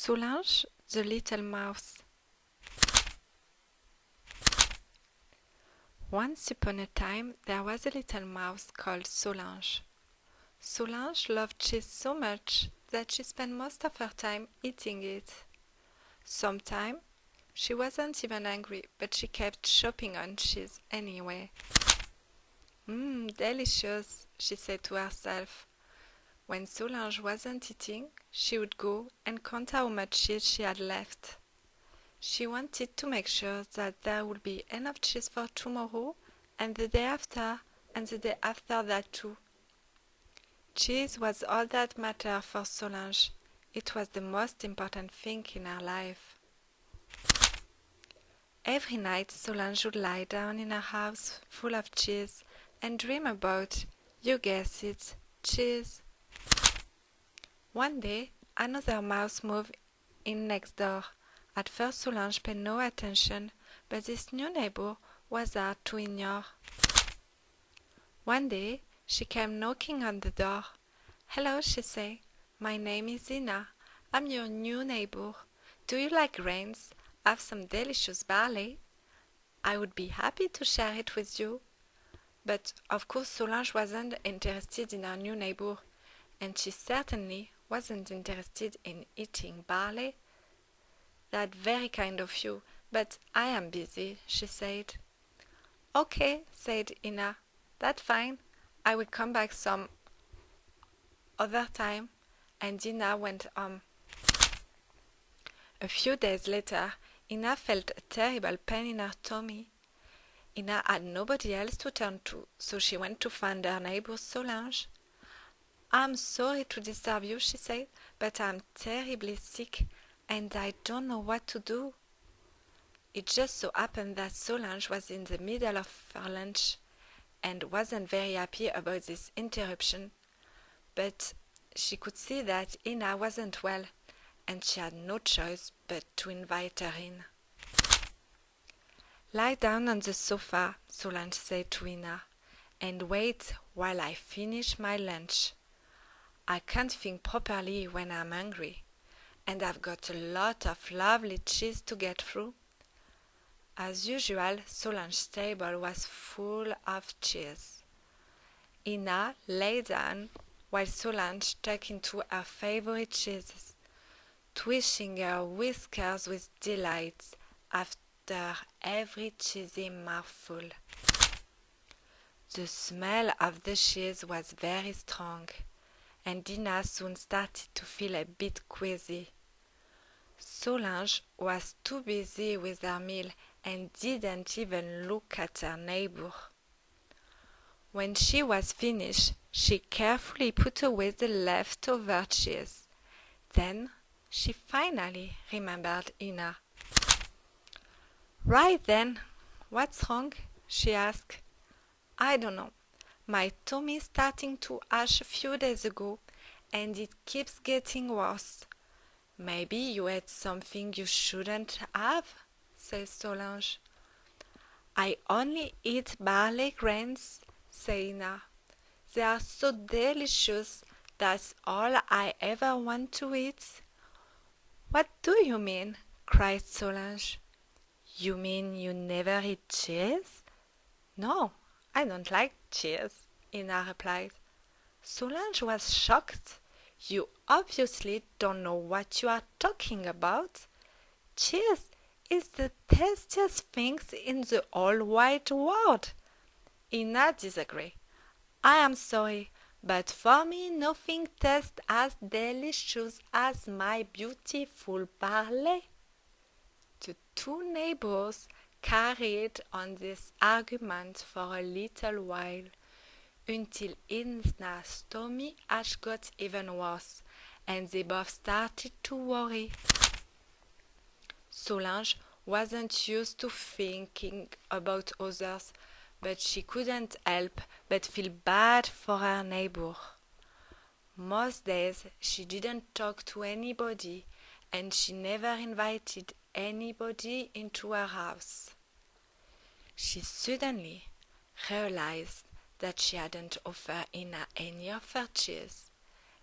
Solange, the little mouse. Once upon a time there was a little mouse called Solange. Solange loved cheese so much that she spent most of her time eating it. Sometimes she wasn't even hungry, but she kept chopping on cheese anyway. Delicious, she said to herself. When Solange wasn't eating, she would go and count how much cheese she had left. She wanted to make sure that there would be enough cheese for tomorrow and the day after and the day after that too. Cheese was all that mattered for Solange. It was the most important thing in her life. Every night Solange would lie down in her house full of cheese and dream about, you guessed it, cheese. One day, another mouse moved in next door. At first Solange paid no attention, but this new neighbor was hard to ignore. One day, she came knocking on the door. "Hello," she said. "My name is Ina. I'm your new neighbor. Do you like grains? Have some delicious barley? I would be happy to share it with you." But of course Solange wasn't interested in her new neighbor, and she certainly wasn't interested in eating barley. "That's very kind of you, but I am busy," she said. "Okay," said Ina. "That's fine. I will come back some other time," and Ina went home. A few days later, Ina felt a terrible pain in her tummy. Ina had nobody else to turn to, so she went to find her neighbor Solange. "I'm sorry to disturb you," she said, "but I'm terribly sick and I don't know what to do." It just so happened that Solange was in the middle of her lunch and wasn't very happy about this interruption, but she could see that Ina wasn't well, and she had no choice but to invite her in. "Lie down on the sofa," Solange said to Ina, "and wait while I finish my lunch. I can't think properly when I'm hungry, and I've got a lot of lovely cheese to get through." As usual, Solange's table was full of cheese. Ina lay down while Solange tucked into her favorite cheeses, twitching her whiskers with delight after every cheesy mouthful. The smell of the cheese was very strong, and Ina soon started to feel a bit queasy. Solange was too busy with her meal and didn't even look at her neighbor. When she was finished, she carefully put away the leftover cheese. Then she finally remembered Ina. "Right then, what's wrong?" she asked. "I don't know. My tummy is starting to ache a few days ago, and it keeps getting worse." "Maybe you ate something you shouldn't have," said Solange. "I only eat barley grains," said Ina. "They are so delicious. That's all I ever want to eat." "What do you mean?" cried Solange. "You mean you never eat cheese?" "No, I don't like cheese," Ina replied. Solange was shocked. "You obviously don't know what you are talking about. Cheese is the tastiest thing in the whole wide world." Ina disagreed. "I am sorry, but for me nothing tastes as delicious as my beautiful barley." The two neighbors carried on this argument for a little while, until Ina's tummy ache got even worse, and they both started to worry. Solange wasn't used to thinking about others, but she couldn't help but feel bad for her neighbor. Most days she didn't talk to anybody, and she never invited anybody into her house. She suddenly realized that she hadn't offered Ina any of her cheese,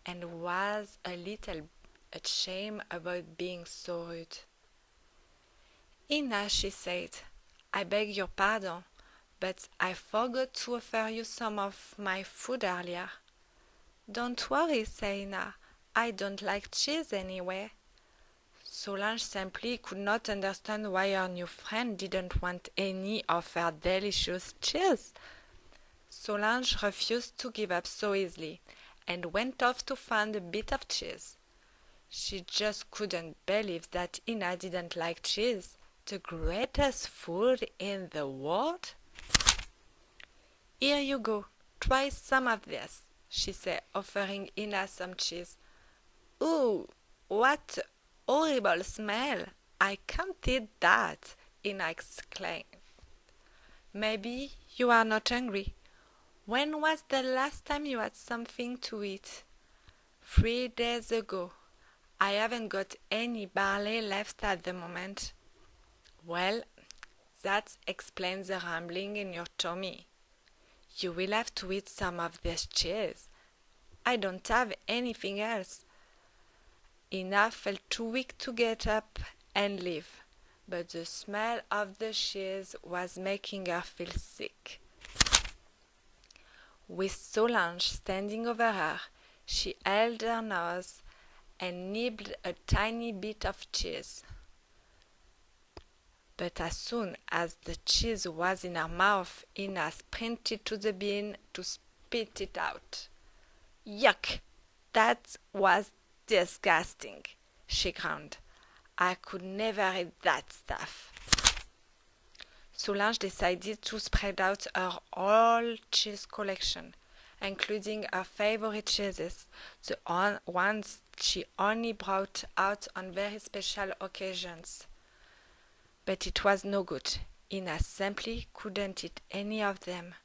and was a little ashamed about being so rude. "Ina," she said, "I beg your pardon, but I forgot to offer you some of my food earlier." "Don't worry," said Ina. "I don't like cheese anyway." Solange simply could not understand why her new friend didn't want any of her delicious cheese. Solange refused to give up so easily and went off to find a bit of cheese. She just couldn't believe that Ina didn't like cheese, the greatest food in the world. "Here you go, try some of this," she said, offering Ina some cheese. "Ooh, what a horrible smell! I can't eat that," Ina exclaimed. "Maybe you are not hungry. When was the last time you had something to eat?" 3 days ago. I haven't got any barley left at the moment." "Well, that explains the rumbling in your tummy. You will have to eat some of this cheese. I don't have anything else." Ina felt too weak to get up and leave, but the smell of the cheese was making her feel sick. With Solange standing over her, she held her nose and nibbled a tiny bit of cheese. But as soon as the cheese was in her mouth, Ina sprinted to the bin to spit it out. "Yuck! That was disgusting," she groaned. "I could never eat that stuff." Solange decided to spread out her whole cheese collection, including her favorite cheeses, the ones she only brought out on very special occasions. But it was no good. Ina simply couldn't eat any of them.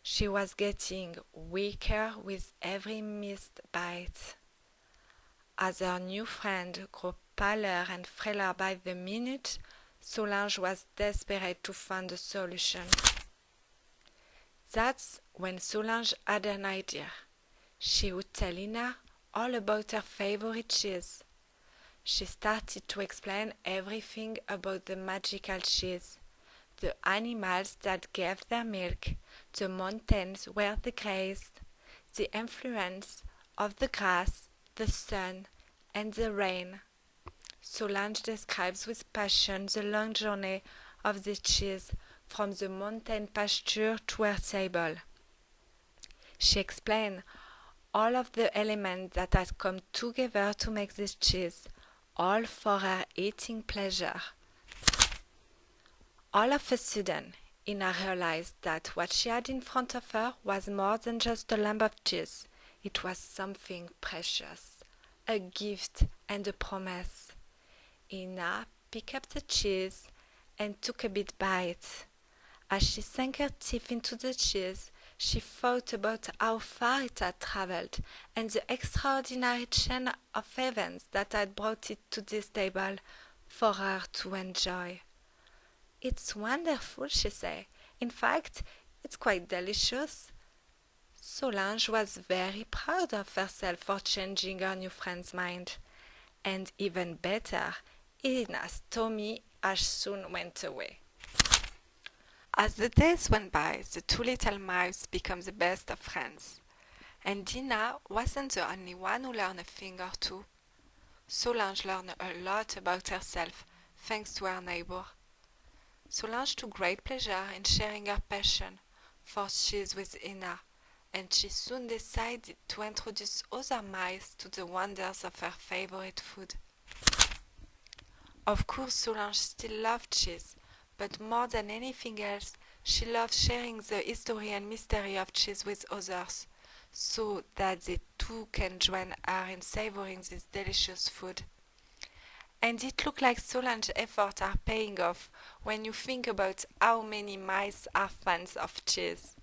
She was getting weaker with every missed bite. As her new friend grew paler and frailer by the minute, Solange was desperate to find a solution. That's when Solange had an idea. She would tell Ina all about her favorite cheese. She started to explain everything about the magical cheese, the animals that gave their milk, the mountains where they grazed, the influence of the grass, the sun, and the rain. Solange describes with passion the long journey of the cheese from the mountain pasture to her table. She explained all of the elements that had come together to make this cheese, all for her eating pleasure. All of a sudden, Ina realized that what she had in front of her was more than just a lump of cheese. It was something precious, a gift and a promise. Ina picked up the cheese and took a big bite. As she sank her teeth into the cheese, she thought about how far it had traveled and the extraordinary chain of events that had brought it to this table for her to enjoy. "It's wonderful," she said. "In fact, it's quite delicious." Solange was very proud of herself for changing her new friend's mind. And even better, Ina's tummy as soon went away. As the days went by, the two little mice became the best of friends. And Ina wasn't the only one who learned a thing or two. Solange learned a lot about herself, thanks to her neighbor. Solange took great pleasure in sharing her passion for cheese with Ina, and she soon decided to introduce other mice to the wonders of her favorite food. Of course, Solange still loved cheese, but more than anything else, she loved sharing the history and mystery of cheese with others, so that they too can join her in savoring this delicious food. And it looked like Solange's efforts are paying off when you think about how many mice are fans of cheese.